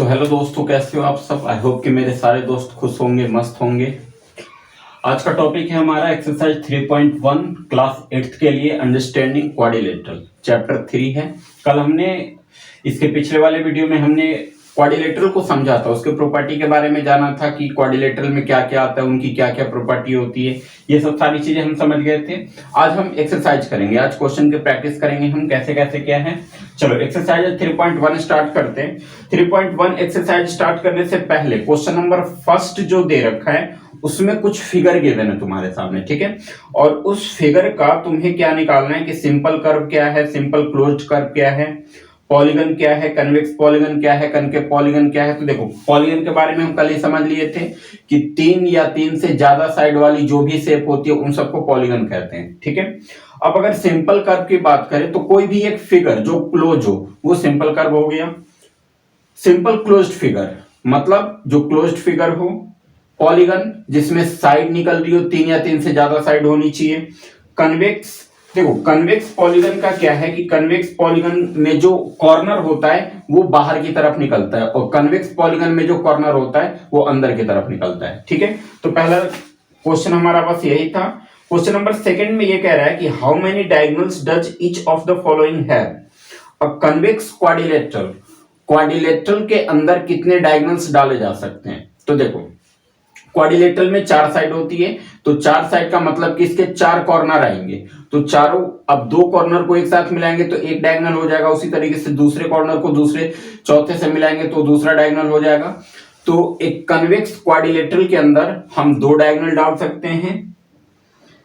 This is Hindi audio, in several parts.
सो हेलो दोस्तों, कैसे हो आप सब। आई होप कि मेरे सारे दोस्त खुश होंगे, मस्त होंगे। आज का टॉपिक है हमारा एक्सरसाइज 3.1 क्लास 8th के लिए अंडरस्टैंडिंग क्वाड्रिलेटरल चैप्टर 3 है। कल हमने इसके पिछले वाले वीडियो में हमने क्वाड्रिलेटरल को समझा था, उसके प्रॉपर्टी के बारे में जाना था कि क्वाड्रिलेटरल में क्या क्या आता है, उनकी क्या क्या प्रॉपर्टी होती है, ये सब सारी चीजें हम समझ गए थे। आज हम एक्सरसाइज करेंगे, आज क्वेश्चन की प्रैक्टिस करेंगे हम कैसे कैसे क्या है। चलो एक्सरसाइज 3.1 स्टार्ट करते हैं। 3.1 एक्सरसाइज स्टार्ट करने से पहले क्वेश्चन नंबर फर्स्ट जो दे रखा है उसमें कुछ फिगर गिवन है तुम्हारे सामने, ठीक है। और उस फिगर का तुम्हें क्या निकालना है कि सिंपल कर्व क्या है, सिंपल क्लोज्ड कर्व क्या है, पॉलीगन क्या है, कन्वेक्स पॉलीगन क्या है, कनकेव पॉलीगन क्या है। तो देखो पॉलीगन के बारे में हम कल ही समझ लिए थे कि 3 या 3 से ज्यादा साइड वाली जो भी शेप होती है उन सबको पॉलीगन कहते हैं, ठीक है। अब अगर सिंपल कर्व की बात करें तो कोई भी एक फिगर जो क्लोज हो वो सिंपल कर्व हो गया। सिंपल क्लोज्ड फिगर मतलब जो क्लोज्ड फिगर हो, पॉलीगन जिसमें साइड निकल रही हो, 3 या 3 से ज्यादा साइड होनी चाहिए। कन्वेक्स, देखो कन्वेक्स पॉलीगन का क्या है कि कन्वेक्स पॉलीगन में जो कॉर्नर होता है वो बाहर की तरफ निकलता है और कन्वेक्स पॉलीगन में जो कॉर्नर होता है वो अंदर की तरफ निकलता है, ठीक है। तो पहला क्वेश्चन हमारा बस यही था। क्वेश्चन नंबर सेकंड में ये कह रहा है कि how many diagonals does each of the following have. A convex quadrilateral, quadrilateral के अंदर कितने डायगोनल्स डाले जा सकते हैं। तो देखो क्वाड्रिलेटरल में 4 साइड होती है, तो 4 साइड का मतलब कि इसके 4 कॉर्नर आएंगे। तो चारों, अब 2 कॉर्नर को एक साथ मिलाएंगे तो एक डायगोनल हो जाएगा, उसी तरीके से दूसरे कॉर्नर को दूसरे चौथे से मिलाएंगे तो दूसरा डायगोनल हो जाएगा। तो एक कन्वेक्स क्वाड्रिलेटरल के अंदर हम 2 डायगोनल डाल सकते हैं।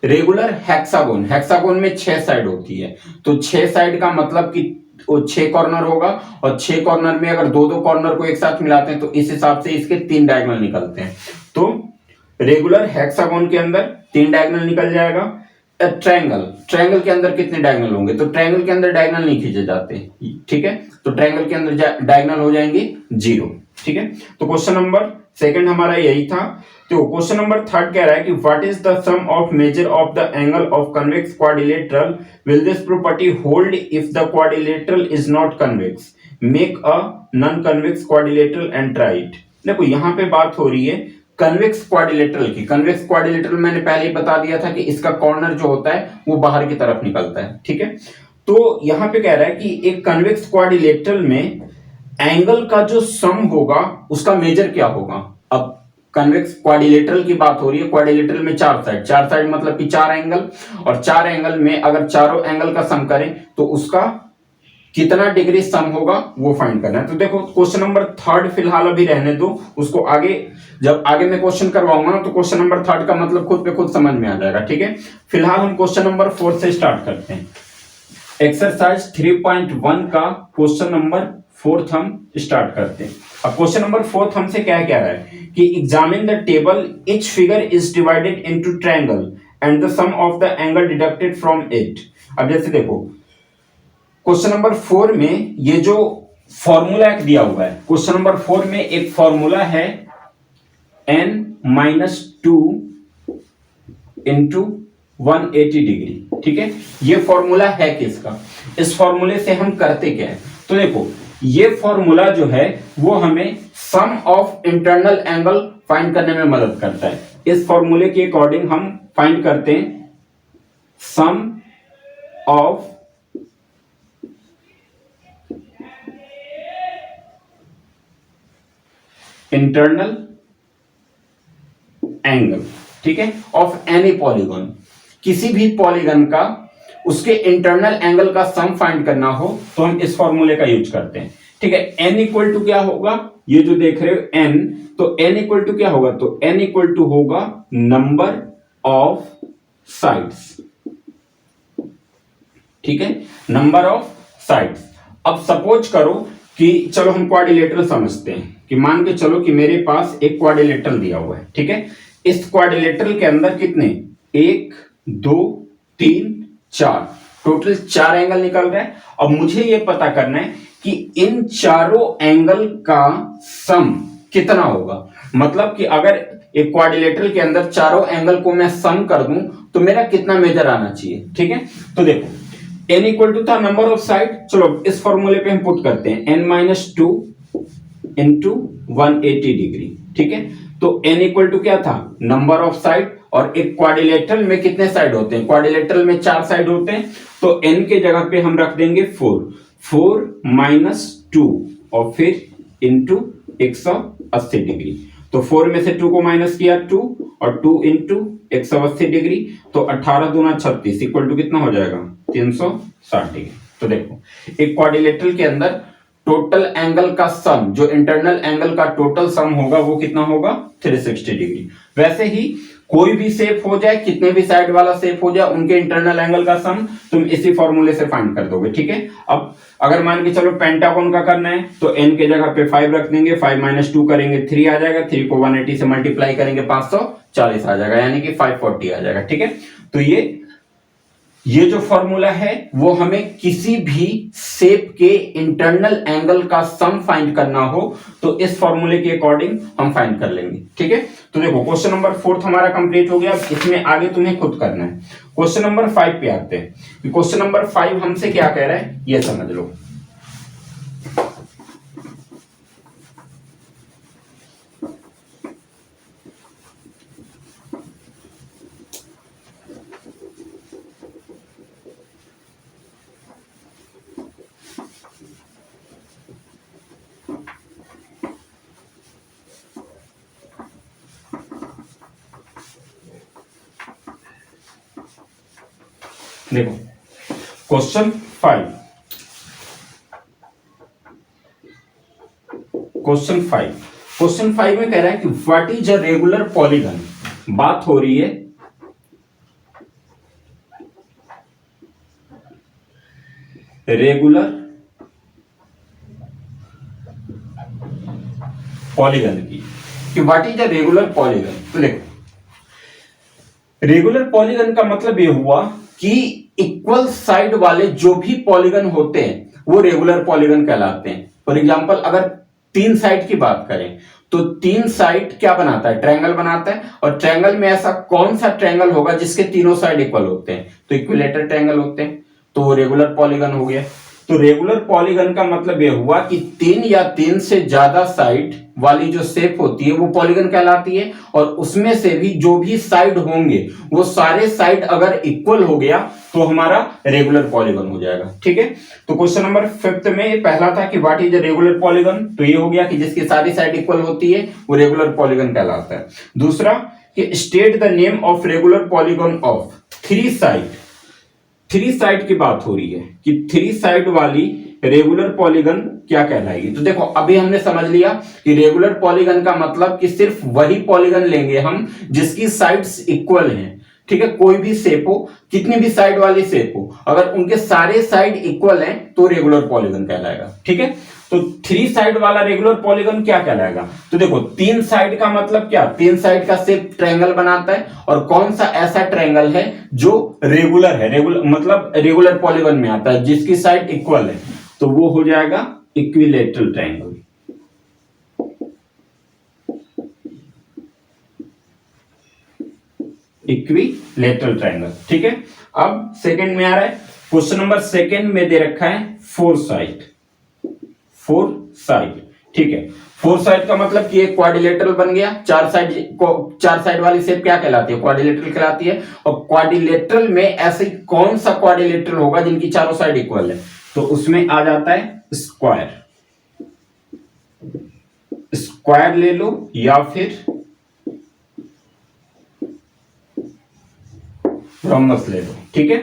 रेगुलर हेक्सागोन, हेक्सागोन में 6 साइड होती है, तो 6 साइड का मतलब कि वो 6 कॉर्नर होगा और 6 कॉर्नर में अगर 2-2 कॉर्नर को एक साथ मिलाते हैं तो इस हिसाब से इसके 3 डायगोनल निकलते हैं। तो रेगुलर हेक्सागोन के अंदर 3 डायगोनल निकल जाएगा। ट्रायंगल, ट्रायंगल के अंदर कितने डायगोनल होंगे। तो ट्रायंगल के अंदर डायगोनल नहीं खींचे जाते, ठीक है। तो ट्रायंगल के अंदर डायगोनल हो जाएंगे 0, ठीक है। तो क्वेश्चन नंबर सेकंड हमारा यही था। तो क्वेश्चन नंबर थर्ड कह रहा है कि what is the sum of measure of the angle of convex quadrilateral, will this property hold if the quadrilateral is not convex, make a non convex quadrilateral and try it. देखो यहाँ पे बात हो रही है कन्वेक्स क्वाड्रिलेटरल की। कन्वेक्स क्वाड्रिलेटरल मैंने पहले ही बता दिया था कि इसका कॉर्नर जो होता है वो बाहर की तरफ निकलता है, ठीक है। तो यहाँ पे कह रहा है कि एक कन्वेक्स क्वाड्रिलेटरल में एंगल का जो सम होगा उसका मेजर क्या होगा। अब कन्वेक्स क्वाड्रिलेटरल की बात हो रही है, क्वाड्रिलेटरल में 4 साइड, 4 साइड मतलब कि 4 एंगल, और 4 एंगल में अगर चारों एंगल का सम करें तो उसका कितना डिग्री सम होगा वो फाइंड करना है। तो देखो क्वेश्चन नंबर थर्ड फिलहाल अभी रहने दो, उसको आगे जब आगे मैं क्वेश्चन करवाऊंगा ना तो क्वेश्चन नंबर थर्ड का मतलब खुद पे खुद समझ में आ जाएगा, ठीक है। फिलहाल हम क्वेश्चन नंबर 4 से स्टार्ट करते हैं। एक्सरसाइज 3.1 का क्वेश्चन नंबर 4 हम स्टार्ट करते हैं। अब क्वेश्चन नंबर 4 हमसे क्या कह रहा है कि examine the table, each figure is divided into triangle and the sum of the angle deducted from it. अब जैसे देखो क्वेश्चन नंबर 4 में ये जो फॉर्मूला एक दिया हुआ है, क्वेश्चन नंबर 4 में एक फॉर्मूला है n-2 इंटू 180 डिग्री, ठीक है। ये फॉर्मूला है किसका, इस फॉर्मूले से हम करते क्या है। तो देखो ये फॉर्मूला जो है वो हमें सम ऑफ इंटरनल एंगल फाइंड करने में मदद करता है। इस फॉर्मूले के अकॉर्डिंग हम फाइंड करते हैं सम ऑफ इंटरनल एंगल, ठीक है, ऑफ एनी पॉलीगन। किसी भी पॉलीगन का उसके इंटरनल एंगल का सम फाइंड करना हो तो हम इस फॉर्मूले का यूज करते हैं, ठीक है। n इक्वल टू क्या होगा, ये जो देख रहे हो n, तो n इक्वल टू क्या होगा, तो n इक्वल टू होगा नंबर ऑफ साइड्स, ठीक है, नंबर ऑफ साइड्स। अब सपोज करो कि चलो हम क्वाड्रिलेटरल समझते हैं कि मान के चलो कि मेरे पास एक क्वाड्रिलेटरल दिया हुआ है, ठीक है। इस क्वाड्रिलेटरल के अंदर कितने, 1 2 3 4, टोटल 4 एंगल निकल रहे हैं। अब मुझे यह पता करना है कि इन चारों एंगल का सम कितना होगा। मतलब कि अगर एक क्वाड्रिलेटरल के अंदर चारों एंगल को मैं सम कर दूं तो मेरा कितना मेजर आना चाहिए, ठीक है। तो देखो n इक्वल टू था नंबर ऑफ साइड, चलो इस फॉर्मूले पे हम पुट करते हैं n-2 इंटू 180 डिग्री। ठीक है, तो n इक्वल टू क्या था, नंबर ऑफ साइड, और एक क्वाड्रिलेटरल में कितने साइड होते हैं, क्वाड्रिलेटरल में 4 साइड होते हैं, तो n के जगह पे हम रख देंगे 4 माइनस 2 और फिर इंटू 180 डिग्री। तो 4 में से 2 को माइनस किया 2 और 2 इंटू 180 डिग्री, तो 18 दूना 36 इक्वल टू कितना हो जाएगा 360 डिग्री। तो देखो एक क्वाड्रिलेटरल के अंदर टोटल एंगल का सम, जो इंटरनल एंगल का टोटल सम होगा वो कितना होगा 360 डिग्री। वैसे ही कोई भी शेप हो जाए, कितने भी साइड वाला शेप हो जाए, उनके इंटरनल एंगल का सम तुम इसी फॉर्मूले से फाइंड कर दोगे। ठीक है, अब अगर मान के चलो पेंटागन का करना है तो n के जगह पे 5 रख देंगे, 5 माइनस 2 करेंगे 3 आ जाएगा, 3 को 180 से मल्टीप्लाई करेंगे 540 आ जाएगा, यानी कि 540 आ जाएगा। ठीक है, तो ये जो फॉर्मूला है वो हमें किसी भी शेप के इंटरनल एंगल का सम फाइंड करना हो तो इस फॉर्मूले के अकॉर्डिंग हम फाइंड कर लेंगे। ठीक है, तो देखो क्वेश्चन नंबर 4 हमारा कंप्लीट हो गया। इसमें आगे तुम्हें खुद करना है। क्वेश्चन नंबर 5 पे आते हैं। क्वेश्चन नंबर 5 हमसे क्या कह रहा है ये समझ लो। देखो क्वेश्चन 5, क्वेश्चन 5 में कह रहा है कि what is a regular polygon. बात हो रही है रेगुलर पॉलीगन की, कि what is a regular polygon. तो देखो रेगुलर पॉलीगन का मतलब ये हुआ कि इक्वल साइड वाले जो भी पॉलीगन होते हैं वो रेगुलर पॉलीगन कहलाते हैं। फॉर एग्जांपल अगर 3 साइड की बात करें तो 3 साइड क्या बनाता है, ट्रायंगल बनाता है, और ट्रायंगल में ऐसा कौन सा ट्रायंगल होगा जिसके तीनों साइड इक्वल होते हैं, तो इक्विलेटरल ट्रायंगल होते हैं, तो वो रेगुलर पॉलीगन हो गया। तो रेगुलर पॉलीगन का मतलब यह हुआ कि 3 या 3 से ज्यादा साइड वाली जो शेप होती है वो पॉलीगन कहलाती है, और उसमें से भी जो भी साइड होंगे वो सारे साइड अगर इक्वल हो गया तो हमारा रेगुलर पॉलीगन हो जाएगा। ठीक है, तो क्वेश्चन नंबर 5 में पहला था कि what is a regular polygon, तो ये हो गया कि जिसकी सारी साइड इक्वल होती है वो रेगुलर पॉलीगन कहलाता है। दूसरा कि state the name of regular polygon of 3 side की बात हो रही है कि 3 साइड वाली रेगुलर पॉलीगन क्या कहलाएगी। तो देखो अभी हमने समझ लिया कि रेगुलर पॉलीगन का मतलब कि सिर्फ वही पॉलीगन लेंगे हम जिसकी साइड्स इक्वल हैं। ठीक है, कोई भी शेप हो, कितनी भी साइड वाली शेप हो, अगर उनके सारे साइड इक्वल हैं तो रेगुलर पॉलीगन कहलाएगा। ठीक है, तो 3 साइड वाला रेगुलर पॉलीगन क्या कहलाएगा। तो देखो 3 साइड का मतलब क्या, 3 साइड का शेप ट्रायंगल बनाता है, और कौन सा ऐसा ट्रायंगल है जो रेगुलर है, रेगुलर मतलब रेगुलर पॉलीगन में आता है जिसकी साइड इक्वल है, तो वो हो जाएगा इक्विलेटरल ट्रायंगल। Equilateral triangle. ठीक है, अब सेकंड में आ रहा है। क्वेश्चन नंबर 2 में दे रखा है 4 साइड। ठीक है, 4 साइड का मतलब कि एक क्वाड्रिलेटरल बन गया। 4 साइड वाली शेप क्या कहलाती है, क्वाड्रिलेटरल कहलाती है। और क्वाड्रिलेटरल में ऐसे कौन सा क्वाड्रिलेटरल होगा जिनकी चारों साइड इक्वल है, तो उसमें आ जाता है स्क्वायर ले लो या फिर रोम्बस ले लो। ठीक है,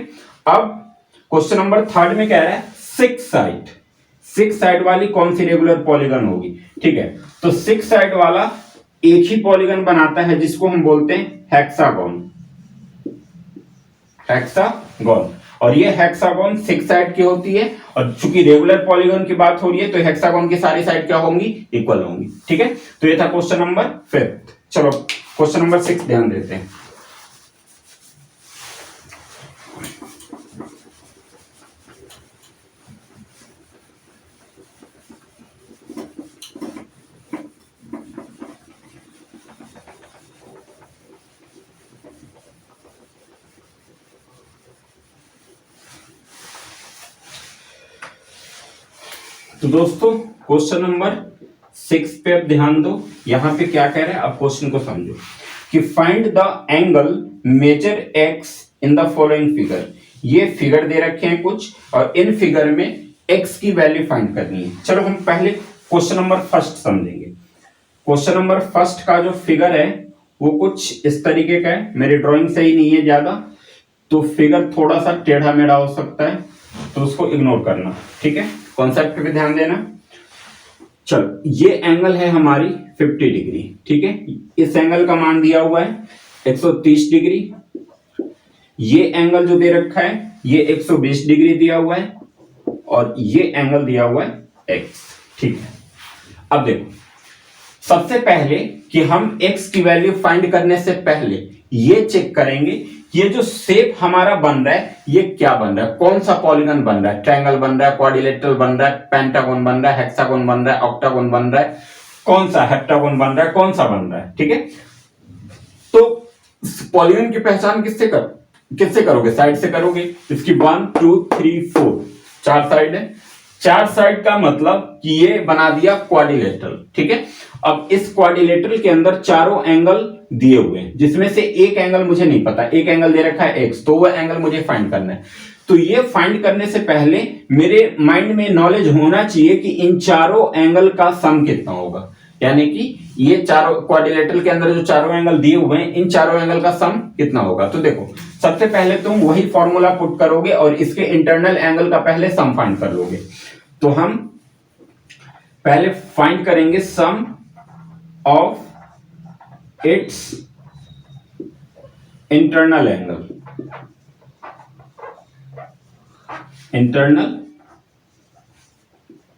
अब क्वेश्चन नंबर 3 में कह रहा है 6 साइड वाली कौन सी रेगुलर पॉलीगन होगी। ठीक है, तो 6 साइड वाला एक ही पॉलीगन बनाता है जिसको हम बोलते हैं हेक्सागोन। और ये हेक्सागोन 6 साइड की होती है, और चूंकि रेगुलर पॉलीगन की बात हो रही है तो हेक्सागोन की सारी साइड क्या होंगी, इक्वल होंगी। ठीक है, तो ये था क्वेश्चन नंबर 5। चलो क्वेश्चन नंबर 6 ध्यान देते हैं। तो दोस्तों क्वेश्चन नंबर 6 पे अब ध्यान दो, यहां पे क्या कह रहा है, अब क्वेश्चन को समझो कि find the angle measure x in the following figure. ये फिगर दे रखे हैं कुछ, और इन फिगर में एक्स की वैल्यू फाइंड करनी है। चलो हम पहले क्वेश्चन नंबर फर्स्ट समझेंगे। क्वेश्चन नंबर फर्स्ट का जो फिगर है वो कुछ इस तरीके का है, मेरी ड्राइंग सही नहीं है ज्यादा, तो फिगर थोड़ा सा टेढ़ा मेढ़ा हो सकता है, तो उसको इग्नोर करना, ठीक है। कॉन्सेप्ट पे ध्यान देना। चलो ये एंगल है हमारी 50 डिग्री, ठीक है। इस एंगल का मान दिया हुआ है 130 डिग्री। ये एंगल जो दे रखा है ये 120 डिग्री दिया हुआ है, और ये एंगल दिया हुआ है x, ठीक है। अब देखो, सबसे पहले कि हम x की वैल्यू फाइंड करने से पहले ये चेक करेंगे ये जो शेप हमारा बन रहा है ये क्या बन रहा है, कौन सा पॉलीगन बन रहा है, ट्रायंगल बन रहा है, क्वाड्रिलेटरल बन रहा है, पेंटागन बन रहा है, हेक्सागन बन रहा है, ऑक्टागन बन रहा है, कौन सा हेप्टागन बन रहा है, कौन सा बन रहा है, ठीक है। तो पॉलीगन की पहचान किससे करोगे, साइड से करोगे। इसकी 1 2 3 4 चार साइड है, चार साइड का मतलब कि ये बना दिया क्वाड्रिलेटरल, ठीक है। अब इस क्वाड्रिलेटरल के अंदर चारों एंगल दिए हुए हैं, जिसमें से एक एंगल मुझे नहीं पता, एक एंगल दे रखा है x, तो वो एंगल मुझे फाइंड करना है। तो ये फाइंड करने से पहले मेरे माइंड में नॉलेज होना चाहिए कि इन चारों एंगल का सम कितना होगा, यानी कि ये चारों क्वाड्रिलेटरल के अंदर जो चारों एंगल दिए हुए हैं इन चारों एंगल का सम कितना होगा। तो देखो, सबसे पहले तुम वही फॉर्मूला पुट करोगे और इसके इंटरनल एंगल का पहले सम फाइंड कर लोगे। तो हम पहले फाइंड करेंगे sum of its internal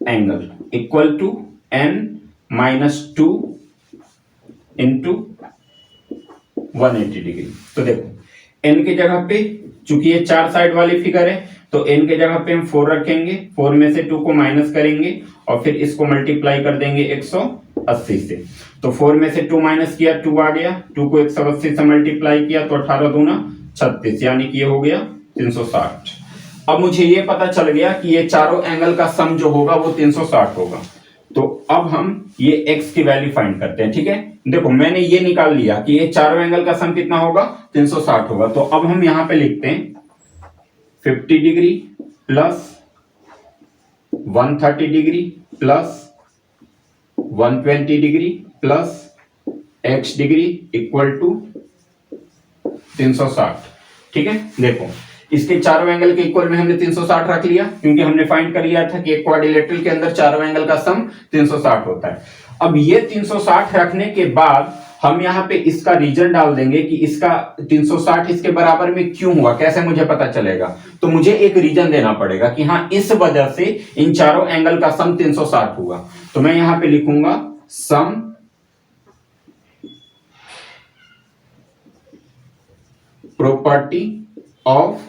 angle equal to n-2 into 180 degree. तो देखो n की जगह पे, चूंकि ये चार साइड वाली फिगर है, तो n के जगह पे हम 4 रखेंगे, 4 में से 2 को माइनस करेंगे और फिर इसको मल्टीप्लाई कर देंगे 180 से। तो 4 में से 2 माइनस किया, 2 आ गया, 2 को 180 से मल्टीप्लाई किया तो 18 दूना 36, यानी कि ये हो गया 360। अब मुझे ये पता चल गया कि ये चारों एंगल का सम जो होगा वो 360 होगा। तो अब हम ये x की वैल्यू फाइंड करते हैं, ठीक है। देखो मैंने ये निकाल लिया कि ये चारों एंगल का सम कितना होगा, 360 होगा। तो अब हम यहां पे लिखते हैं 50 degree plus 130 degree plus 120 degree plus x degree equal to 360, ठीक है। देखो इसके चारों एंगल के इक्वल में हमने 360 रख लिया, क्योंकि हमने फाइंड कर लिया था कि एक क्वाड्रिलेटरल के अंदर चारों एंगल का सम 360 होता है। अब ये 360 रखने के बाद हम यहाँ पे इसका रीजन डाल देंगे कि इसका 360 इसके बराबर में क्यों हुआ, कैसे मुझे पता चलेगा। तो मुझे एक रीजन देना पड़ेगा कि हाँ इस वजह से इन चारों एंगल का सम 360 हुआ। तो मैं यहां पे लिखूंगा सम प्रॉपर्टी ऑफ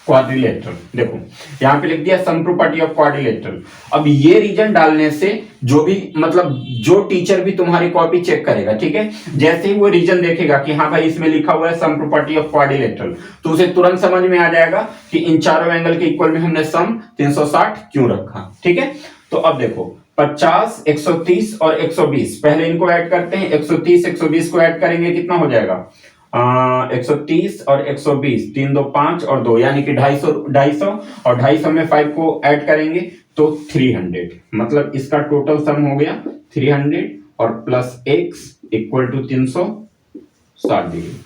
क्वाड्रिलेटरल। देखो यहां पे लिख दिया सम प्रॉपर्टी ऑफ क्वाड्रिलेटरल। अब ये रीजन डालने से जो भी मतलब जो टीचर भी तुम्हारी कॉपी चेक करेगा, ठीक है, जैसे ही वो रीजन देखेगा कि हाँ भाई इसमें लिखा हुआ है सम प्रॉपर्टी ऑफ क्वाड्रिलेटरल, तो उसे तुरंत समझ में आ जाएगा कि इन चारों एंगल के इक्वल में हमने सम 360 क्यों रखा, ठीक है। तो अब देखो 50, 130 और 120, पहले इनको ऐड करते हैं। 130 120 को ऐड करेंगे कितना हो जाएगा, 130 और 120, 3 2 5 और 2, यानी कि 250 और 250 में 5 को ऐड करेंगे तो 300, मतलब इसका टोटल सम हो गया 300 और plus x equal to 360 degree.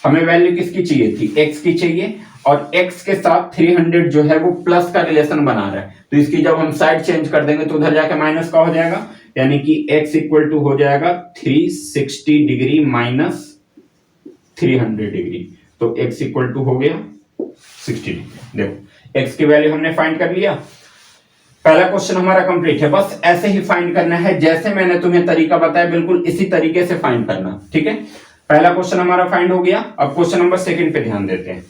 हमें वैल्यू किसकी चाहिए थी, x की चाहिए, और x के साथ 300 जो है वो प्लस का रिलेशन बना रहा है, तो इसकी जब हम साइड चेंज कर देंगे तो उधर जाके माइनस का हो जाएगा, यानी कि x इक्वल टू हो जाएगा 360 डिग्री माइनस 300 डिग्री। तो x इक्वल टू हो गया 60 डिग्री। देखो x की वैल्यू हमने फाइंड कर लिया, पहला क्वेश्चन हमारा कंप्लीट है। बस ऐसे ही फाइंड करना है जैसे मैंने तुम्हें तरीका बताया, बिल्कुल इसी तरीके से फाइंड करना, ठीक है। पहला क्वेश्चन हमारा फाइंड हो गया। अब क्वेश्चन नंबर सेकंड पे ध्यान देते हैं।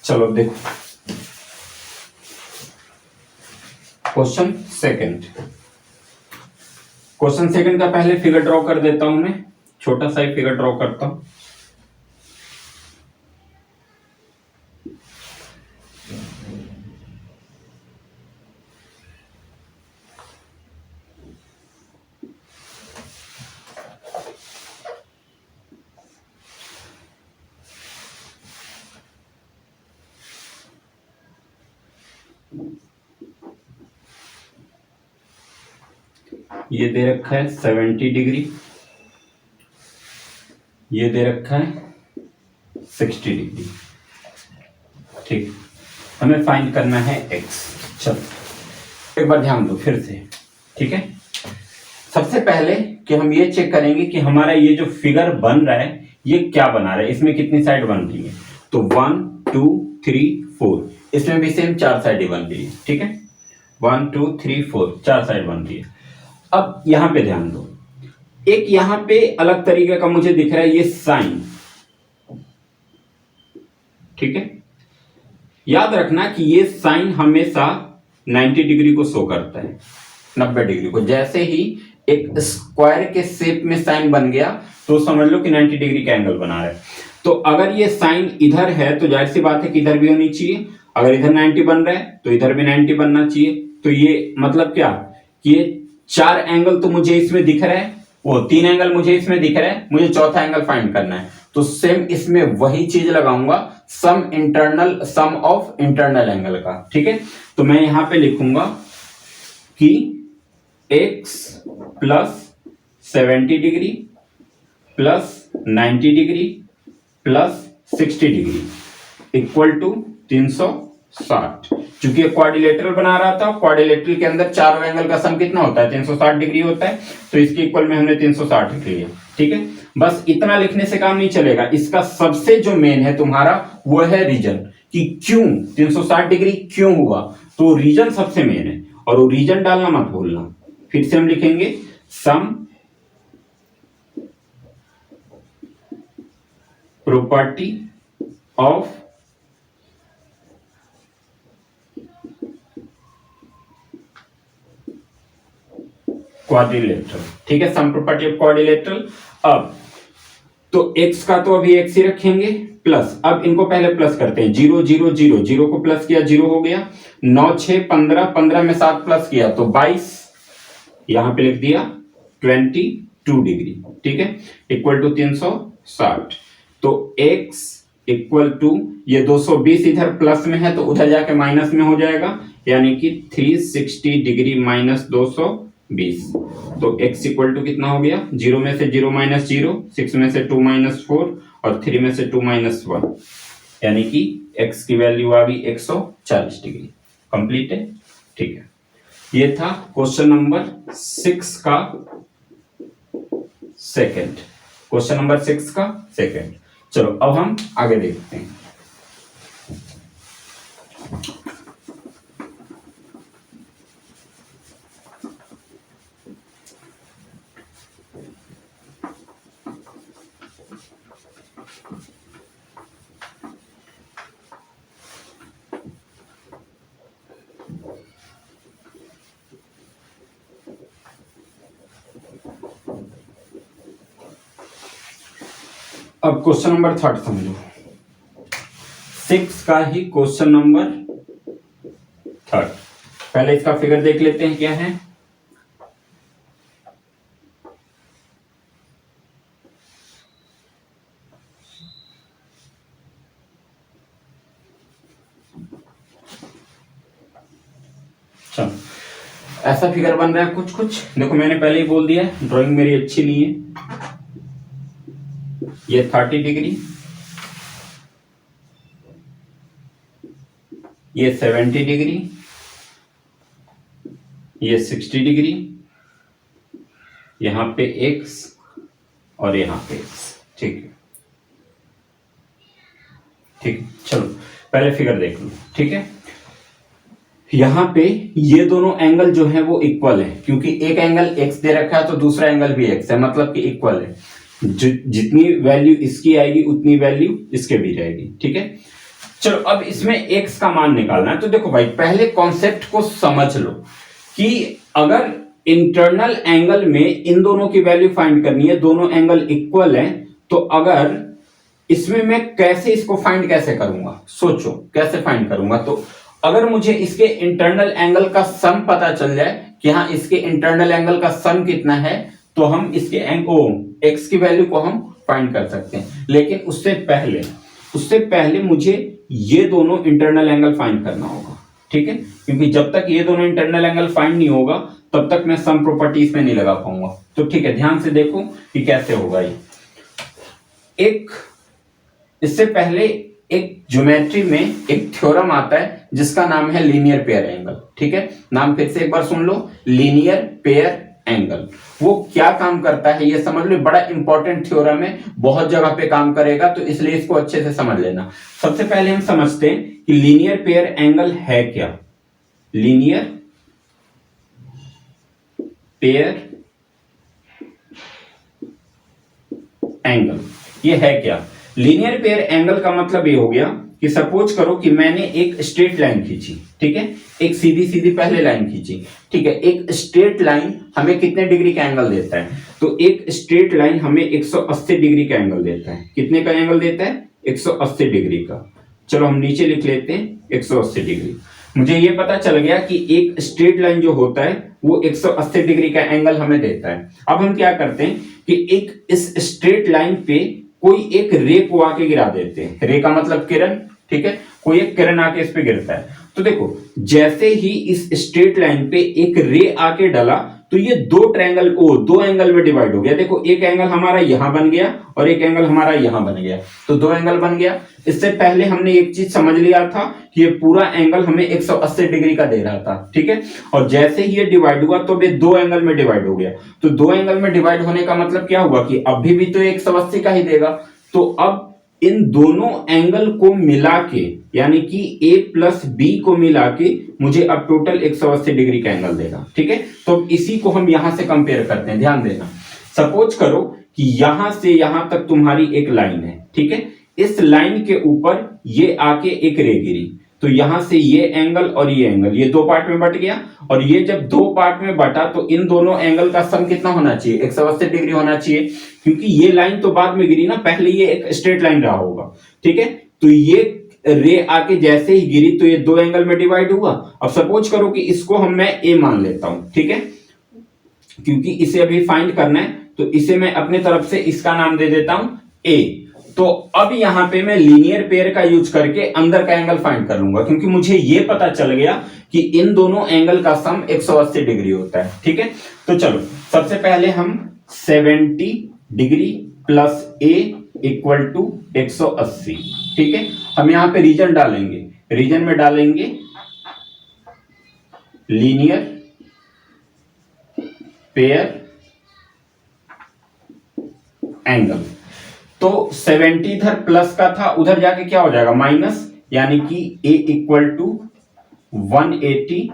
चलो देखो क्वेश्चन सेकंड का पहले फिगर ड्रॉ कर देता हूं मैं, छोटा सा ही फिगर ड्रॉ करता हूं। ये दे रखा है 70 डिग्री, ये दे रखा है 60 डिग्री। ठीक, हमें फाइंड करना है x। चलो एक बार ध्यान दो फिर से, ठीक है। सबसे पहले कि हम ये चेक करेंगे कि हमारा ये जो फिगर बन रहा है ये क्या बना रहा है, इसमें कितनी साइड बन रही है। तो 1 2 3 4, इसमें भी सेम 4 साइड बन रही है, ठीक है। 1 2 3 4 4 साइड बन रही है। अब यहां पे ध्यान दो, एक यहां पे अलग तरीके का मुझे दिख रहा है ये साइन, ठीक है। याद रखना कि ये साइन हमेशा 90 डिग्री को शो करता है, 90 डिग्री को। जैसे ही एक स्क्वायर के शेप में साइन बन गया तो समझ लो कि 90 डिग्री का एंगल बना रहा है। तो अगर ये साइन इधर है तो जाहिर सी बात है कि इधर भी होनी चाहिए। अगर इधर 90 बन रहा है तो इधर भी 90 बनना चाहिए। तो ये मतलब क्या कि ये 4 एंगल तो मुझे इसमें दिख रहा है, वो 3 एंगल मुझे इसमें दिख रहा है, मुझे चौथा एंगल फाइंड करना है। तो सेम इसमें वही चीज लगाऊंगा, सम ऑफ इंटरनल एंगल का, ठीक है। तो मैं यहां पे लिखूंगा कि x plus 70 degree plus 90 degree plus 60 degree equal to 360। चूंकि क्वाड्रिलेटरल बना रहा था, क्वाड्रिलेटरल के अंदर चारों एंगल का सम कितना होता है, 360 डिग्री होता है। तो इसके इक्वल में हमने 360 लिख लिया, ठीक है। बस इतना लिखने से काम नहीं चलेगा, इसका सबसे जो मेन है तुम्हारा वो है रीजन, कि क्यों 360 डिग्री क्यों हुआ। तो रीजन सबसे मेन है, और वो रीजन डालना मत भूलना। फिर से हम लिखेंगे सम प्रॉपर्टी ऑफ क्वाड्रिलेटरल, ठीक है, सम प्रॉपर्टी ऑफ क्वाड्रिलेटरल। अब तो x का तो अभी x ही रखेंगे प्लस, अब इनको पहले प्लस करते हैं। 0 0 0 0 को प्लस किया 0 हो गया, 9 6 15 15 में 7 प्लस किया तो 22, यहां पे लिख दिया 22 डिग्री, ठीक है, इक्वल टू 360। तो x इक्वल टू ये 220 इधर प्लस में है तो उधर जाके माइनस में हो जाएगा, यानी कि 360 डिग्री माइनस 220। तो x इक्वल टू कितना हो गया, 0 में से 0 माइनस 0, 6 में से 2 माइनस 4 और 3 में से 2 माइनस 1, यानी कि x की वैल्यू आ गई 140 डिग्री। कंप्लीट है, ठीक है। ये था क्वेश्चन नंबर 6 का सेकंड, क्वेश्चन नंबर 6 का सेकंड। चलो अब हम आगे देखते हैं। अब क्वेश्चन नंबर 3 समझो, 6 का ही क्वेश्चन नंबर 3। पहले इसका फिगर देख लेते हैं क्या है। चलो ऐसा फिगर बन रहा है कुछ कुछ, देखो मैंने पहले ही बोल दिया है ड्राइंग मेरी अच्छी नहीं है। ये 30 डिग्री, ये 70 डिग्री, ये 60 डिग्री, यहां पे x और यहां पे x, ठीक है, ठीक। चलो पहले फिगर देख लो, ठीक है। यहां पे ये दोनों एंगल जो है वो इक्वल है, क्योंकि एक एंगल x दे रखा है तो दूसरा एंगल भी x है, मतलब कि इक्वल है। जितनी वैल्यू इसकी आएगी उतनी वैल्यू इसके भी रहेगी, ठीक है। चलो अब इसमें x का मान निकालना है। तो देखो भाई पहले कॉन्सेप्ट को समझ लो कि अगर इंटरनल एंगल में इन दोनों की वैल्यू फाइंड करनी है, दोनों एंगल इक्वल है, तो अगर इसमें मैं कैसे इसको फाइंड कैसे करूंगा, सोचो कैसे फाइंड करूंगा। तो अगर मुझे इसके इंटरनल एंगल का सम पता चल जाए कि हाँ इसके इंटरनल एंगल का सम कितना है, तो हम इसके एक्स की वैल्यू को हम फाइंड कर सकते हैं। लेकिन उससे पहले मुझे ये दोनों इंटरनल एंगल फाइंड करना होगा, ठीक है, क्योंकि जब तक ये दोनों इंटरनल एंगल फाइंड नहीं होगा तब तक मैं सम प्रॉपर्टीज में नहीं लगा पाऊंगा। तो ठीक है, ध्यान से देखो कि कैसे होगा ये। एक इससे पहले एक ज्योमेट्री में एक थ्योरम आता है जिसका नाम है लीनियर पेयर एंगल, ठीक है, नाम फिर से एक बार सुन लो, लीनियर पेयर एंगल। वो क्या काम करता है ये समझ लो, बड़ा इंपॉर्टेंट थ्योरम है, बहुत जगह पे काम करेगा, तो इसलिए इसको अच्छे से समझ लेना। सबसे पहले हम समझते हैं कि लीनियर पेयर एंगल है क्या। लीनियर पेयर एंगल ये है क्या। लीनियर पेयर एंगल का मतलब ये हो गया कि सपोज करो कि मैंने एक स्ट्रेट लाइन खींची, ठीक है, एक सीधी सीधी पहले लाइन खींची, ठीक है। एक स्ट्रेट लाइन हमें कितने डिग्री का एंगल देता है, तो एक स्ट्रेट लाइन हमें 180 डिग्री का एंगल देता है। कितने का एंगल देता है, 180 डिग्री का। चलो हम नीचे लिख लेते हैं 180 डिग्री। मुझे ये पता चल गया कि एक स्ट्रेट लाइन जो होता है वो 180 डिग्री का एंगल हमें देता है। अब हम क्या करते हैं कि एक इस स्ट्रेट लाइन पे कोई एक रे को आके गिरा देते हैं। रे का मतलब किरण, ठीक है, कोई एक किरण आके इस पे गिरता है। तो देखो जैसे ही इस स्ट्रेट लाइन पे एक रे आके डला तो ये दो एंगल में डिवाइड हो गया। देखो एक एंगल हमारा यहां बन गया और एक एंगल हमारा यहां बन गया, तो दो एंगल बन गया। इससे पहले हमने एक चीज समझ लिया था कि ये पूरा एंगल हमें 180 डिग्री का दे रहा था, ठीक है, और जैसे ही ये डिवाइड हुआ तो ये दो एंगल में डिवाइड हो गया। तो दो एंगल में डिवाइड होने का मतलब क्या हुआ कि अभी भी तो 180 का ही देगा। तो अब इन दोनों एंगल को मिला के यानी कि a प्लस बी को मिला के मुझे अब टोटल 180 डिग्री का एंगल देगा, ठीक है। तो इसी को हम यहां से कंपेयर करते हैं, ध्यान देना। सपोज करो कि यहां से यहां तक तुम्हारी एक लाइन है, ठीक है, इस लाइन के ऊपर ये आके एक रे गिरी, तो यहां से ये एंगल और ये एंगल ये दो पार्ट में बट गया, और ये जब दो पार्ट में बटा तो इन दोनों एंगल का सम कितना होना चाहिए, 180 डिग्री होना चाहिए, क्योंकि ये लाइन तो बाद में गिरी ना, पहले ये एक स्ट्रेट लाइन रहा होगा, ठीक है। तो ये रे आके जैसे ही गिरी तो ये दो एंगल में डिवाइड हुआ। अब सपोज करो कि इसको हम मैं ए मान लेता हूं, ठीक है, क्योंकि इसे अभी फाइंड करना है, तो इसे मैं अपने तरफ से इसका नाम दे देता हूं ए। तो अब यहां पे मैं लीनियर पेयर का यूज करके अंदर का एंगल फाइंड कर लूंगा, क्योंकि मुझे यह पता चल गया कि इन दोनों एंगल का सम 180 डिग्री होता है, ठीक है। तो चलो सबसे पहले हम 70 degree plus A equal to 180, ठीक है। हम यहां पे रीजन डालेंगे, रीजन में डालेंगे लीनियर पेयर एंगल। तो 70 इधर प्लस का था, उधर जाके क्या हो जाएगा माइनस, यानी कि a इक्वल टू 180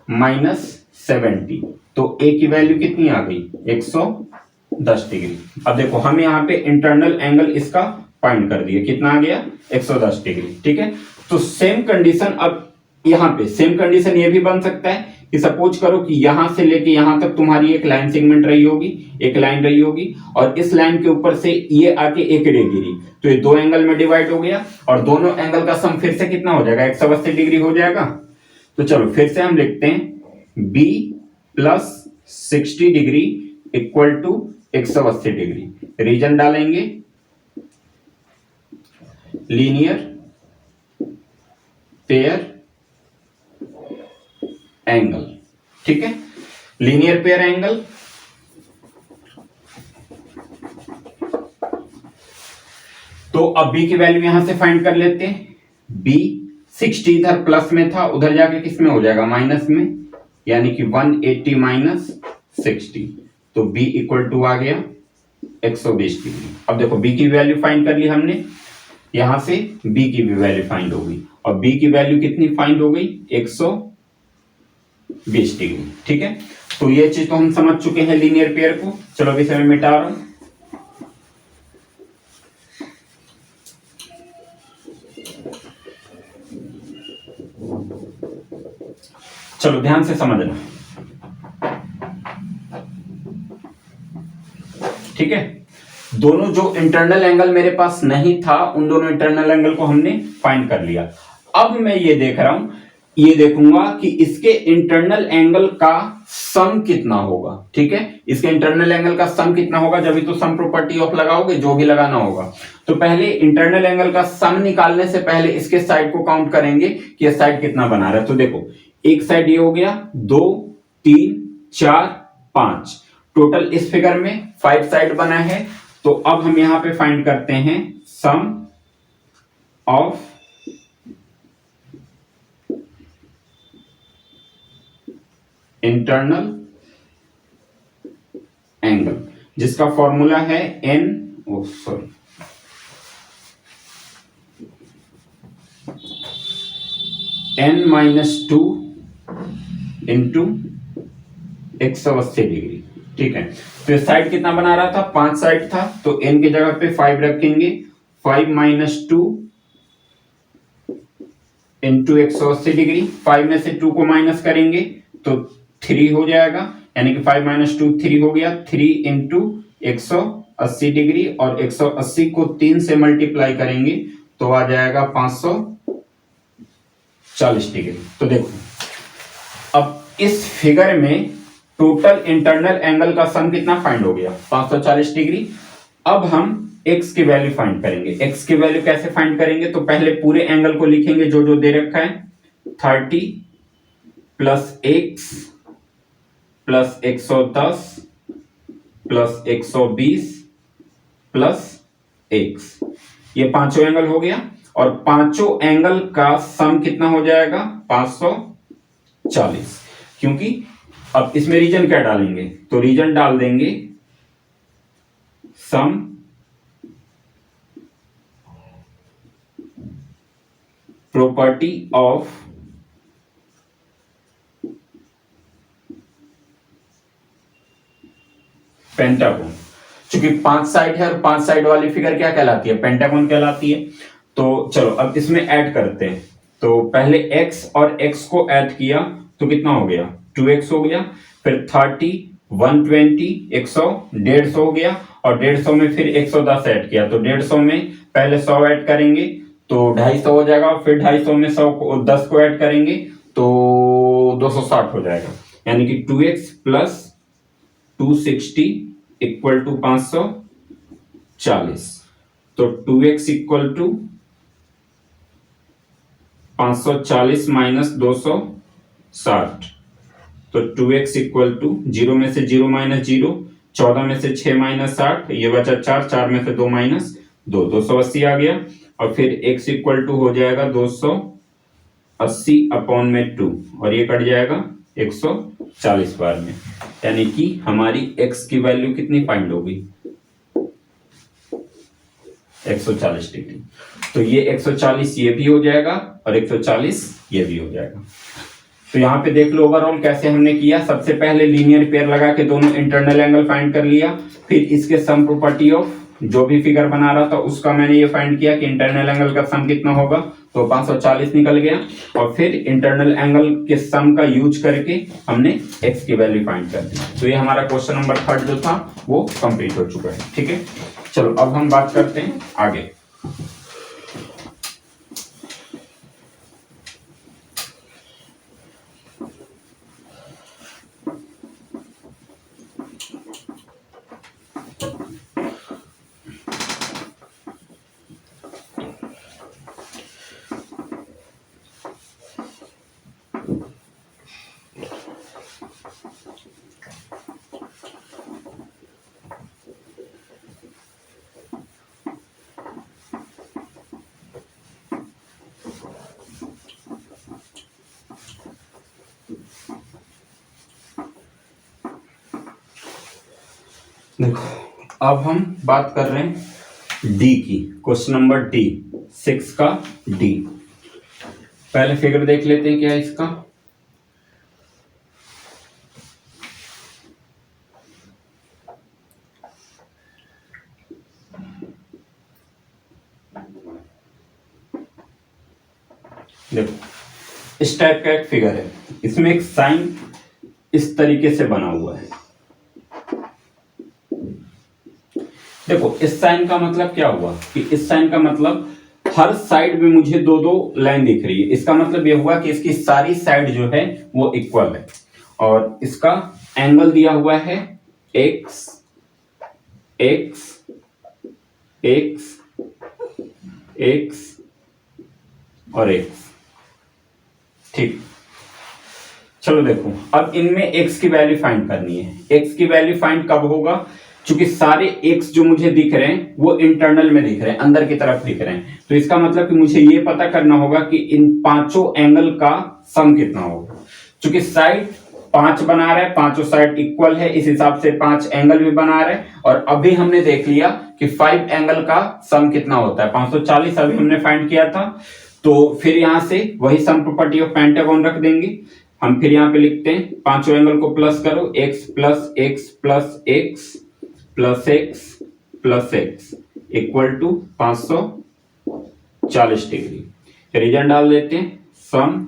माइनस 70। तो a की वैल्यू कितनी आ गई, 110 डिग्री। अब देखो हम यहां पे इंटरनल एंगल इसका फाइंड कर दिए, कितना आ गया 110 डिग्री, ठीक है। तो सेम कंडीशन अब यहां पे सेम कंडीशन ये भी बन सकता है कि सपोज करो कि यहां से लेके यहां तक तुम्हारी एक लाइन सेगमेंट रही होगी, एक लाइन रही होगी, और इस लाइन के ऊपर से ये आके एक रे गिरी, तो ये दो एंगल में डिवाइड हो गया और दोनों एंगल का सम फिर से कितना हो जाएगा, 180 डिग्री हो जाएगा। तो चलो फिर से हम लिखते हैं b plus 60 degree equal to 180 degree. Reason डालेंगे लीनियर पेयर एंगल, ठीक है, लीनियर पेयर एंगल। तो अब b की वैल्यू यहां से फाइंड कर लेते हैं। b 60 इधर प्लस में था, उधर जाके किस में हो जाएगा माइनस में, यानी कि 180 माइनस 60। तो b इक्वल टू आ गया 120 डिग्री। अब देखो b की वैल्यू फाइंड कर ली हमने, यहां से b की भी वैल्यू फाइंड हो गई, और b की वैल्यू कितनी फाइंड हो गई, 120 डिग्री, ठीक है। तो ये चीज तो हम समझ चुके हैं लीनियर पेयर को। चलो अभी से मैं मिटा रहा हूं। चलो ध्यान से समझना, ठीक है। दोनों जो इंटरनल एंगल मेरे पास नहीं था, उन दोनों इंटरनल एंगल को हमने फाइंड कर लिया। अब मैं ये देख रहा हूं, ये देखूंगा कि इसके इंटरनल एंगल का सम कितना होगा, ठीक है। इसके इंटरनल एंगल का सम कितना होगा, जब भी तो सम प्रॉपर्टी ऑफ लगाओगे, जो भी लगाना होगा। तो पहले इंटरनल एंगल का सम निकालने से पहले इसके साइड को काउंट करेंगे कि ये साइड कितना बना रहा है। तो देखो, एक साइड ये हो गया, 2 3 4 5, टोटल इस फिगर में 5 साइड बना है। तो अब हम यहां पे फाइंड करते हैं सम ऑफ इंटरनल एंगल, जिसका फॉर्मूला है n n-2 इंटू 180 डिग्री, ठीक है। तो साइड कितना बना रहा था, 5 साइड था, तो n की जगह पे 5 रखेंगे। 5 - 2 इंटू 180 डिग्री, 5 में से 2 को माइनस करेंगे तो 3 हो जाएगा, यानी कि 5 - 2 3 हो गया। 3 इंटू 180 डिग्री, और 180 को 3 से मल्टीप्लाई करेंगे तो आ जाएगा 540 डिग्री। तो देखो, अब इस फिगर में टोटल इंटरनल एंगल का सम कितना फाइंड हो गया, 540 डिग्री। अब हम x की वैल्यू फाइंड करेंगे। x की वैल्यू कैसे फाइंड करेंगे, तो पहले पूरे एंगल को लिखेंगे जो जो दे रखा है, 30 plus x plus 110 plus 120 plus x, ये पांचों एंगल हो गया। और पांचों एंगल का सम कितना हो जाएगा, 540। क्योंकि अब इसमें रीजन क्या डालेंगे, तो रीजन डाल देंगे सम प्रॉपर्टी ऑफ पेंटागन। चूंकि 5 साइड है और 5 साइड वाली फिगर क्या कहलाती है, पेंटागन कहलाती है। तो चलो अब इसमें ऐड करते हैं। तो पहले x और x को ऐड किया तो कितना हो गया, 2x हो गया। फिर 30 120 100 150 हो गया, और 150 में फिर 110 ऐड किया तो 150 में पहले 100 ऐड करेंगे तो 250 हो जाएगा। फिर 250 में 100 को 10 को ऐड करेंगे तो 260 हो जाएगा, यानी कि 2x प्लस 260 इक्वल टू 540। तो 2x इक्वल टू 540 माइनस 260, तो 2x इक्वल टू 0 में से 0 माइनस 0, 14 में से 6 माइनस 8, ये बचा 4, 4 में से 2 माइनस 2, 280 आ गया। और फिर x इक्वल टू हो जाएगा 280 अपॉन में 2, और ये कट जाएगा 140 बार में, यानी कि हमारी x की वैल्यू कितनी फाइंड होगी, 140 डिग्री। तो ये 140 ये भी हो जाएगा और 140 ये भी हो जाएगा। तो यहाँ पे देख लो ओवरऑल कैसे हमने किया। सबसे पहले लीनियर पेयर लगा के दोनों इंटरनल एंगल फाइंड कर लिया, फिर इसके सम प्रॉपर्टी ऑफ जो भी फिगर बना रहा था उसका मैंने ये फाइंड किया कि इंटरनल एंगल का सम कितना होगा, तो 540 निकल गया। और फिर इंटरनल एंगल के सम का यूज करके हमने x की वैल्यू फाइंड कर दी। तो ये हमारा क्वेश्चन नंबर 3 जो था वो कंप्लीट हो चुका है, ठीक है। चलो अब हम बात करते हैं आगे। देखो अब हम बात कर रहे हैं डी की, क्वेश्चन नंबर डी 6 का डी। पहले फिगर देख लेते हैं क्या है इसका। देखो इस टाइप का एक फिगर है, इसमें एक साइन इस तरीके से बना हुआ है। देखो इस साइन का मतलब क्या हुआ कि इस साइन का मतलब हर साइड में मुझे दो दो लाइन दिख रही है। इसका मतलब यह हुआ कि इसकी सारी साइड जो है वो इक्वल है और इसका एंगल दिया हुआ है x x x x और x। ठीक, चलो देखो अब इनमें x की वैल्यू फाइंड करनी है। x की वैल्यू फाइंड कब होगा, क्योंकि सारे x जो मुझे दिख रहे हैं वो इंटरनल में दिख रहे हैं, अंदर की तरफ दिख रहे हैं। तो इसका मतलब कि मुझे ये पता करना होगा कि इन पांचों एंगल का सम कितना होगा। क्योंकि साइड 5 बना रहा है, पांचों साइड इक्वल है, इस हिसाब से 5 एंगल भी बना रहे हैं। और अभी हमने देख लिया कि 5 एंगल का सम कितना होता है, 540 अभी हमने फाइंड किया था। तो फिर यहां से वही सम प्रॉपर्टी ऑफ पेंटागन रख देंगे हम। फिर यहाँ पे लिखते हैं पांचों एंगल को प्लस करो, x plus x plus x plus x plus x equal to 540 degree. Reason डाल देते हैं, सम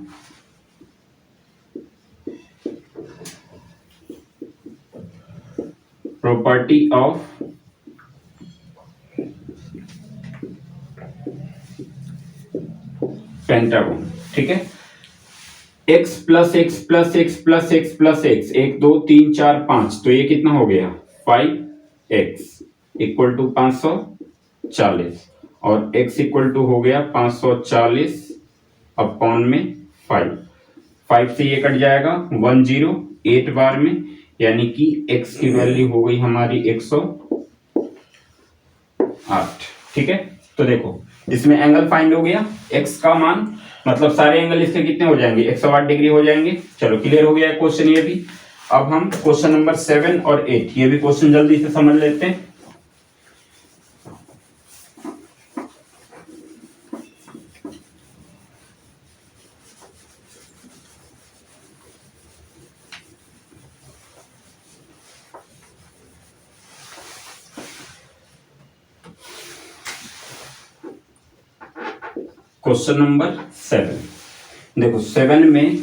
प्रॉपर्टी ऑफ पेंटागन। ठीक है, x plus x plus x plus x plus x 1 2 3 4 5, तो ये कितना हो गया 5x इक्वल टू 540 और x इक्वल टू हो गया 540 अपॉन में 5 से ये कट जाएगा 108 बार में, यानी कि x की वैल्यू हो गई हमारी 108। ठीक है, तो देखो इसमें एंगल फाइंड हो गया, x का मान मतलब सारे एंगल इसके कितने हो जाएंगे 108 डिग्री हो जाएंगे। चलो क्लियर हो गया है क्वेश्चन ये भी। अब हम क्वेश्चन नंबर 7 और 8 ये भी क्वेश्चन जल्दी से समझ लेते हैं। क्वेश्चन नंबर 7, देखो 7 में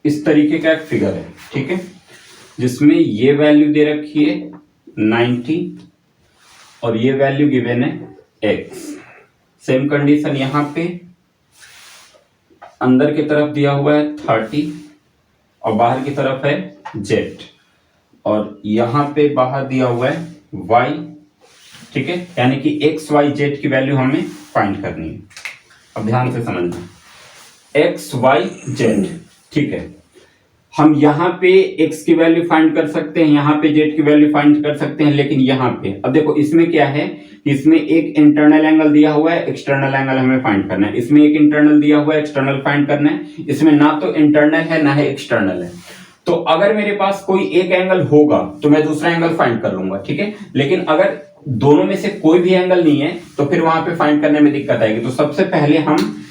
इस तरीके का एक फिगर है। ठीक है, जिसमें ये वैल्यू दे रखी है 90 और ये वैल्यू गिवन है x। सेम कंडीशन यहां पे अंदर की तरफ दिया हुआ है 30 और बाहर की तरफ है z और यहां पे बाहर दिया हुआ है y। ठीक है, यानी कि x y z की वैल्यू हमें फाइंड करनी है। अब ध्यान से समझना, x y z। ठीक है, हम यहाँ पे x की वैल्यू फाइंड कर सकते हैं, यहाँ पे z की वैल्यू फाइंड कर सकते हैं, लेकिन यहाँ पे अब देखो इसमें क्या है, इसमें एक इंटरनल एंगल दिया हुआ है, एक्सटर्नल एंगल हमें फाइंड करना है। इसमें एक इंटरनल दिया हुआ है, एक्सटर्नल फाइंड करना है। इसमें ना तो इंटरनल है ना है एक्सटर्नल है। तो अगर मेरे पास कोई एक एंगल होगा तो मैं दूसरा एंगल फाइंड कर लूंगा। ठीक है, लेकिन अगर दोनों में से कोई भी एंगल नहीं है तो फिर वहां पे फाइंड करने में दिक्कत आएगी। तो सबसे पहले हम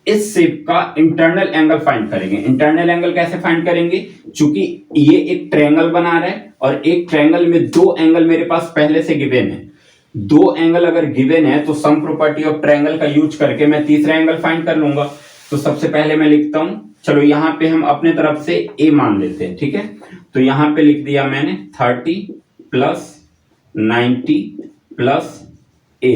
इस शेप का इंटरनल एंगल फाइंड करेंगे। इंटरनल एंगल कैसे फाइंड करेंगे, क्योंकि ये एक ट्रायंगल बना रहा है और एक ट्रायंगल में दो एंगल मेरे पास पहले से गिवन है। दो एंगल अगर गिवन है तो सम प्रॉपर्टी ऑफ ट्रायंगल का यूज करके मैं तीसरा एंगल फाइंड कर लूंगा। तो सबसे पहले मैं लिखता हूं, चलो यहां पे हम अपने तरफ से a मान लेते हैं। ठीक है, तो यहां पे लिख दिया मैंने 30 plus 90 plus a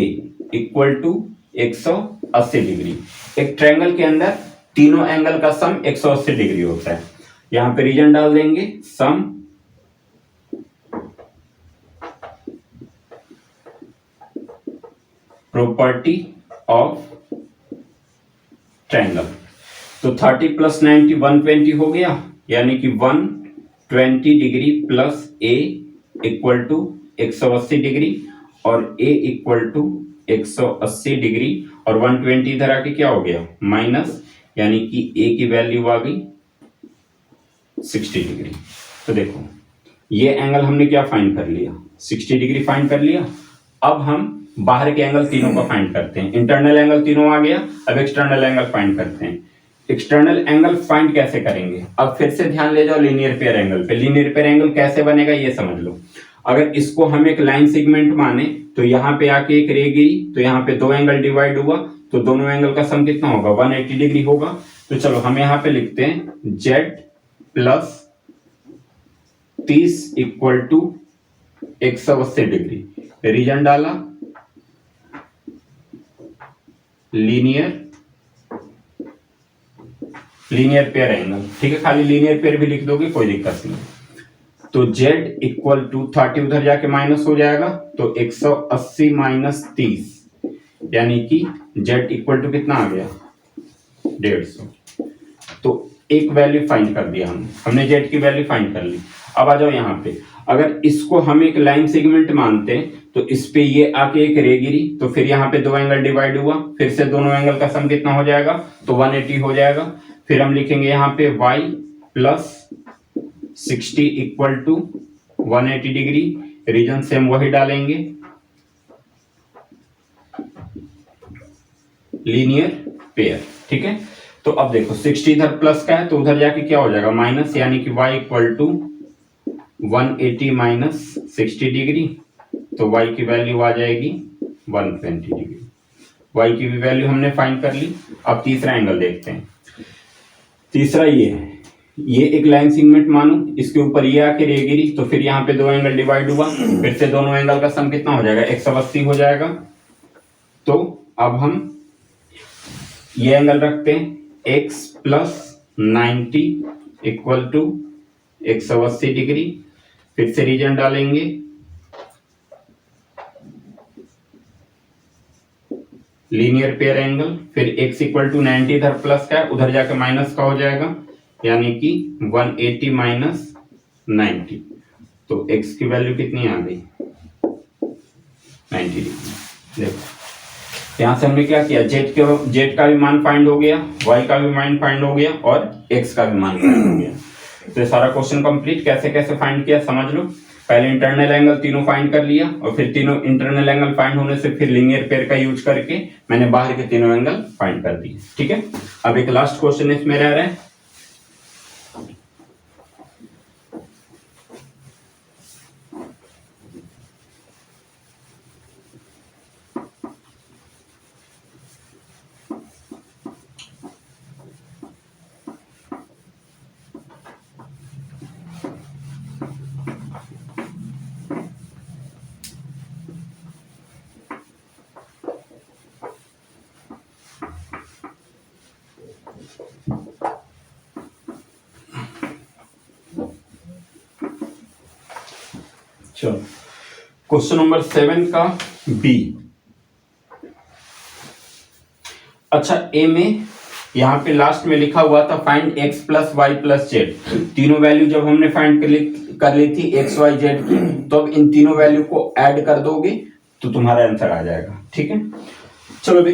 equal to 180 degree. एक ट्रायंगल के अंदर तीनों एंगल का सम 180 डिग्री होता है। यहां पे रीजन डाल देंगे, सम प्रॉपर्टी ऑफ ट्रायंगल। तो 30 प्लस 90 120 हो गया, यानी कि 120 degree plus a equal to 180 degree और a इक्वल टू 180 डिग्री और 120 इधर आके क्या हो गया माइनस, यानी कि a की वैल्यू आ गई 60 डिग्री। तो देखो ये एंगल हमने क्या फाइंड कर लिया, 60 डिग्री फाइंड कर लिया। अब हम बाहर के एंगल तीनों का फाइंड करते हैं। इंटरनल एंगल तीनों आ गया, अब एक्सटर्नल एंगल फाइंड करते हैं। एक्सटर्नल एंगल फाइंड कैसे करेंगे? अब फिर से ध्यान ले जाओ लीनियर पेयर एंगल पे। लीनियर पेयर एंगल कैसे बनेगा ये समझ लो। अगर इसको हम एक लाइन सेगमेंट माने तो यहाँ पे आके एक रे गिरी, तो यहाँ पे दो एंगल डिवाइड हुआ, तो दोनों एंगल का सम कितना होगा? 180 डिग्री होगा। तो चलो हम यहाँ पे लिखते हैं Z plus 30 equal to 180 degree. Reason डाला लीनियर पेयर एंगल, ठीक है, खाली लीनियर पेयर भी लिख दोगे कोई दिक्कत नहीं। तो z इक्वल टू 30 उधर जाके माइनस हो जाएगा, तो 180 माइनस 30 यानी कि z इक्वल टू कितना आ गया? 150। तो एक वैल्यू फाइंड कर दिया हमने z की वैल्यू फाइंड कर ली। अब आ जाओ यहाँ पे, अगर इसको हम एक लाइन सेगमेंट मानते हैं तो इस पे ये आके एक रे गिरी, तो फिर यहाँ पे दो एंगल डिवाइड हुआ, फिर से दोनों एंगल का सम कितना हो जाएगा? तो 180 हो जाएगा। फिर हम लिखेंगे यहाँ पे y plus 60 equal to 180 degree. Reason same वही डालेंगे, लीनियर पेयर, ठीक है। तो अब देखो 60 इधर प्लस का है तो उधर जाके क्या हो जाएगा? माइनस, यानी कि y equal to 180 minus 60 degree, तो y की वैल्यू आ जाएगी 120 डिग्री। y की भी वैल्यू हमने फाइंड कर ली। अब तीसरा एंगल देखते हैं। तीसरा ये है, ये एक लाइन सेगमेंट मानो, इसके ऊपर ये आके रे गिरी, तो फिर यहाँ पे दो एंगल डिवाइड हुआ, फिर से दोनों एंगल का सम कितना हो जाएगा? 180 हो जाएगा। तो अब हम ये एंगल रखते हैं x plus 90 equal to 180 degree. फिर से रीजन डालेंगे, लीनियर पेयर एंगल, फिर x इक्वल टू 90 इधर प्लस का है, उधर जाकर माइनस का हो जाएगा, यानी कि 180 माइनस 90, तो x की वैल्यू कितनी आ गई? 90 डिग्री। देखो यहां से हमने क्या किया, z का भी मान फाइंड हो गया, y का भी मान फाइंड हो गया और x का भी मान फाइंड हो गया। तो ये सारा क्वेश्चन कंप्लीट। कैसे कैसे फाइंड किया समझ लो। पहले इंटरनल एंगल तीनों फाइंड कर लिया, और फिर तीनों इंटरनल एंगल फाइंड होने से फिर लीनियर पेयर का यूज करके मैंने बाहर के तीनों एंगल फाइंड कर दिए, ठीक है। अब एक लास्ट क्वेश्चन इसमें रह रहा है, चलो क्वेश्चन नंबर 7 का बी। अच्छा, ए में यहाँ पे लास्ट में लिखा हुआ था find x plus y plus z. तीनों वैल्यू जब हमने फाइंड कर ली थी x y z की, तो अब इन तीनों वैल्यू को ऐड कर दोगे तो तुम्हारा आंसर आ जाएगा, ठीक है। चलो अभी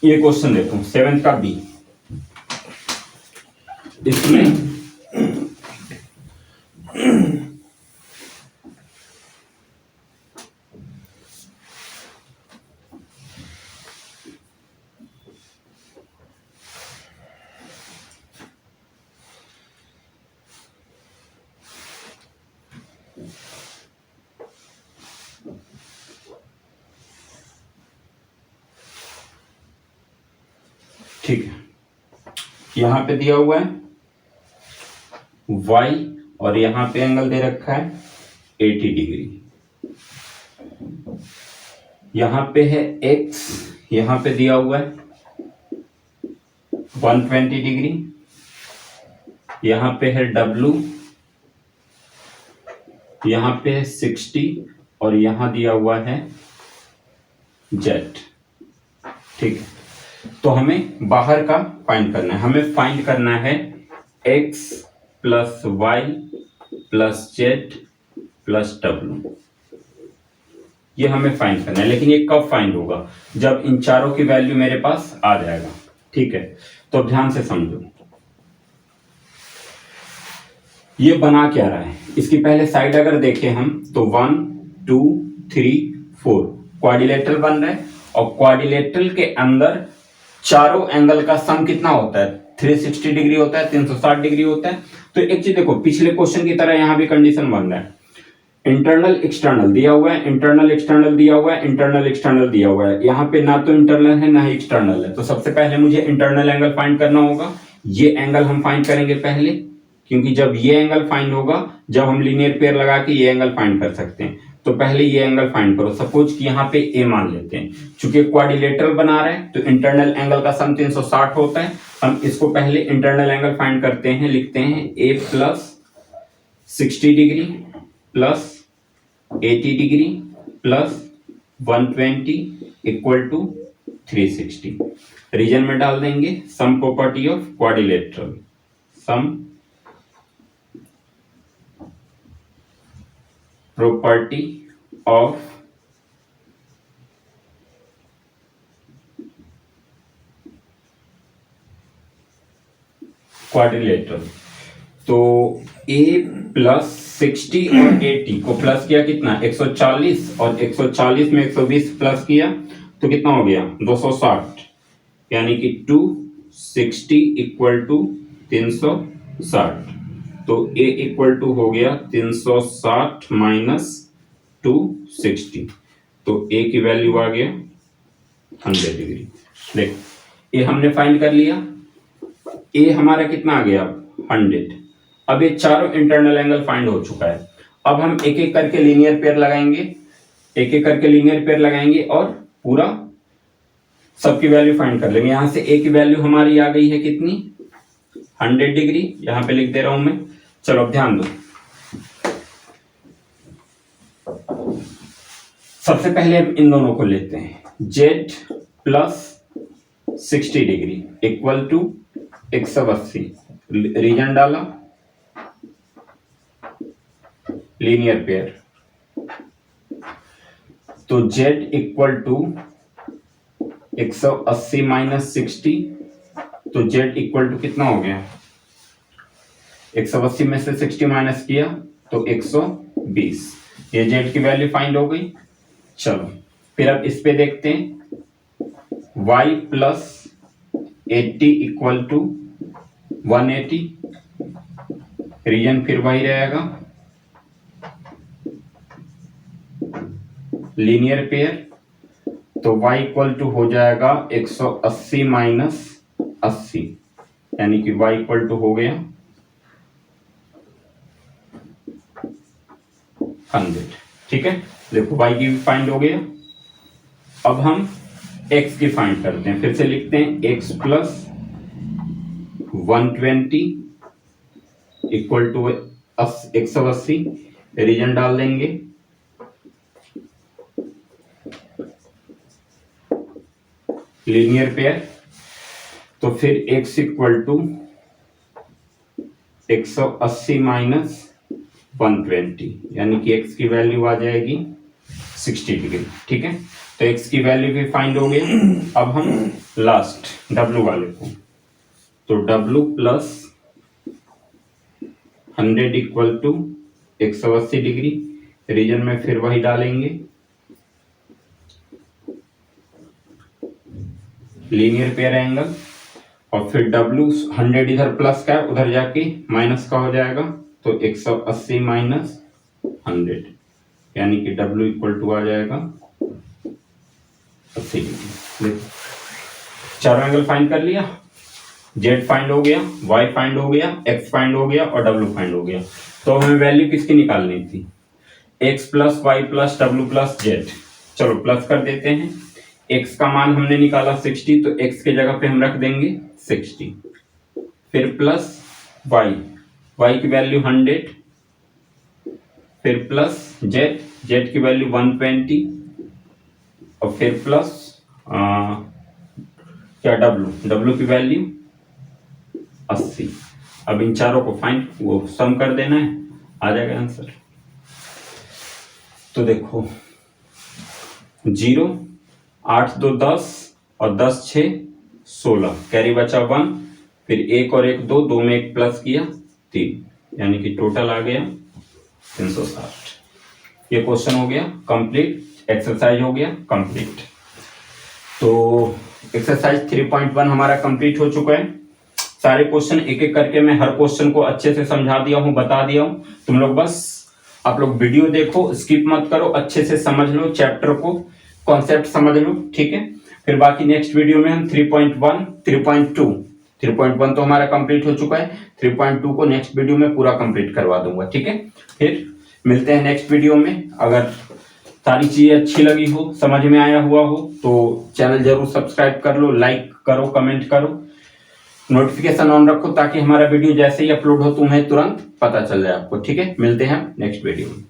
ये क्वेश्चन देखो 7 का बी। इसमें ठीक है, यहां पे दिया हुआ है y और यहां पे एंगल दे रखा है 80 डिग्री। यहां पे है x, यहां पे दिया हुआ है 120 डिग्री। यहां पे है w, यहां पे है 60 और यहां दिया हुआ है z, ठीक है। तो हमें बाहर का फाइंड करना है, हमें फाइंड करना है x plus y plus z plus डब्ल्यू, ये हमें फाइंड करना है। लेकिन ये कब फाइंड होगा? जब इन चारों की वैल्यू मेरे पास आ जाएगा, ठीक है। तो ध्यान से समझो, ये बना क्या रहा है। इसकी पहले साइड अगर देखें हम तो 1 2 3 4 क्वाड्रिलेटरल बन रहा है, और क्वाड्रिलेटरल के अंदर चारों एंगल का सम कितना होता है? 360 डिग्री होता है, 360 डिग्री होता है। तो एक चीज देखो, पिछले क्वेश्चन की तरह यहां भी कंडीशन बन रहा है, इंटरनल एक्सटर्नल दिया हुआ है, इंटरनल एक्सटर्नल दिया हुआ है, इंटरनल एक्सटर्नल दिया हुआ है। यहाँ पे ना तो इंटरनल है ना ही एक्सटर्नल है, तो सबसे पहले मुझे इंटरनल एंगल फाइंड करना होगा। ये एंगल हम फाइंड करेंगे पहले, क्योंकि जब ये एंगल फाइंड होगा, जब हम लीनियर पेयर लगा के ये एंगल फाइंड कर सकते हैं। तो पहले ये एंगल फाइंड करो। सपोज कि यहाँ पे ए मान लेते हैं, चूंकि क्वाड्रिलेटरल बना रहे हैं तो इंटरनल एंगल का सम 360 होता है। हम इसको पहले इंटरनल एंगल फाइंड करते हैं, लिखते हैं a plus 60 degree plus 80 degree plus 120 equal to 360। Reason में डाल देंगे sum property of quadrilateral, sum property of quadrilateral. तो a प्लस 60 और 80 को प्लस किया कितना 140, और 140 में 120 प्लस किया तो कितना हो गया 260, यानी कि 260 इक्वल टू 360। तो a इक्वल टू हो गया 360 माइनस 260, तो a की वैल्यू आ गया 100 डिग्री। देख ये हमने फाइंड कर लिया, a हमारा कितना आ गया 100। अब ये चारों इंटरनल एंगल फाइंड हो चुका है। अब हम एक एक करके लीनियर पेयर लगाएंगे, एक एक करके लीनियर पेयर लगाएंगे और पूरा सबकी वैल्यू फाइंड कर लेंगे। यहां से a की वैल्यू हमारी आ गई है कितनी 100 डिग्री, यहां पे लिख दे रहा हूं मैं। चलो अब ध्यान दो, सबसे पहले हम इन दोनों को लेते हैं, z plus 60 degree equal to 180। Reason डाला, लीनियर पेयर, तो z इक्वल टू 180 माइनस 60, तो z इक्वल टू कितना हो गया 180 में से 60 माइनस किया तो 120। ये z की वैल्यू फाइंड हो गई। चलो फिर अब इस पे देखते हैं, y plus 80 equal to 180। Reason फिर वही रहेगा, लीनियर पेयर, तो y इक्वल टू हो जाएगा 180 माइनस 80, यानी कि y इक्वल टू हो गया 100। ठीक है, देखो y की भी फाइंड हो गया। अब हम x की फाइंड करते हैं, फिर से लिखते हैं x plus 120 equal to 180। Reason डाल देंगे, लीनियर पेयर, तो फिर x इक्वल टू 180 माइनस 120, यानी कि x की वैल्यू आ जाएगी 60 डिग्री। ठीक है, तो x की वैल्यू भी फाइंड हो गई। अब हम लास्ट w वाले को, तो w plus 100 equal to 180 degree. Reason में फिर वही डालेंगे, लीनियर पेयर एंगल, और फिर w 100 इधर प्लस का है, उधर जाके माइनस का हो जाएगा, तो 180 माइनस 100, यानी कि w इक्वल टू आ जाएगा 80 डिग्री। चारों एंगल फाइंड कर लिया, z फाइंड हो गया, y फाइंड हो गया, x फाइंड हो गया और w फाइंड हो गया। तो हमें वैल्यू किसकी निकालनी थी, x plus y plus w plus z। चलो प्लस कर देते हैं, x का मान हमने निकाला 60, तो x के जगह पे हम रख देंगे 60, फिर प्लस y की वैल्यू 100, फिर प्लस z की वैल्यू 120, और फिर प्लस क्या w की वैल्यू 80। अब इन चारों को फाइंड वो सम कर देना है, आ जाएगा आंसर। तो देखो 0, 8 2 10 और 10 6 16, कैरी बचा 1, फिर 1 और 1 2, 2 में 1 प्लस किया 3, यानी कि टोटल आ गया 360। ये क्वेश्चन हो गया कंप्लीट, एक्सरसाइज हो गया कंप्लीट। तो एक्सरसाइज 3.1 हमारा कंप्लीट हो चुका है। सारे क्वेश्चन एक एक करके मैं हर क्वेश्चन को अच्छे से समझा दिया हूँ, बता दिया हूँ। तुम लोग बस आप लोग वीडियो देखो, स्किप मत करो, अच्छे से समझ लो चैप्टर को, कॉन्सेप्ट समझ लो, ठीक है। फिर बाकी नेक्स्ट वीडियो में हम 3.1 3.1 तो हमारा कंप्लीट हो चुका है, 3.2 को नेक्स्ट वीडियो में पूरा कंप्लीट करवा दूंगा, ठीक है। फिर मिलते हैं नेक्स्ट वीडियो में। अगर सारी चीजें अच्छी लगी हो, समझ में आया हुआ हो तो चैनल जरूर सब्सक्राइब कर लो, लाइक करो, कमेंट करो, नोटिफिकेशन ऑन रखो ताकि हमारा वीडियो जैसे ही अपलोड हो तुम्हें तुरंत पता चल जाए आपको, ठीक है। मिलते हैं नेक्स्ट वीडियो में।